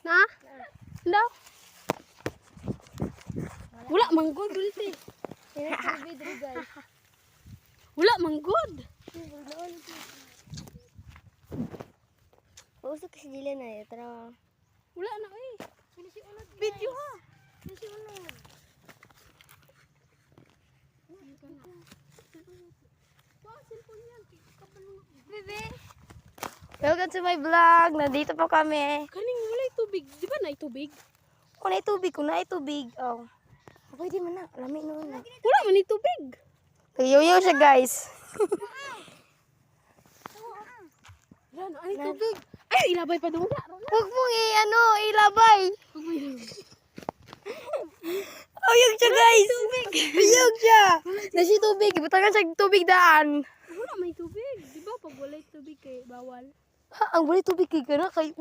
Na? Daw. Wala manggod ulti. Wala manggod. Pausok kasi dila na eh. Tara. Wala na eh. Video ha. Bebe. Welcome to my vlog. Nandito po kami. Kaning wala tubig. Di ba na tubig? Kung na tubig, kung na tubig. Oh. Pwede man na. Lamig naman na. Wala man tubig. Yoyo siya guys. Yan, ani tubig. Ay, ilabay pa doon. Huwag mong ilabay. Uyog siya guys. Uyog siya. Nasi tubig. Butangan siya tubig daan. Wala may tubig. Di ba pag wala tubig kay bawal? Ha, ang wala tubig kay kana kay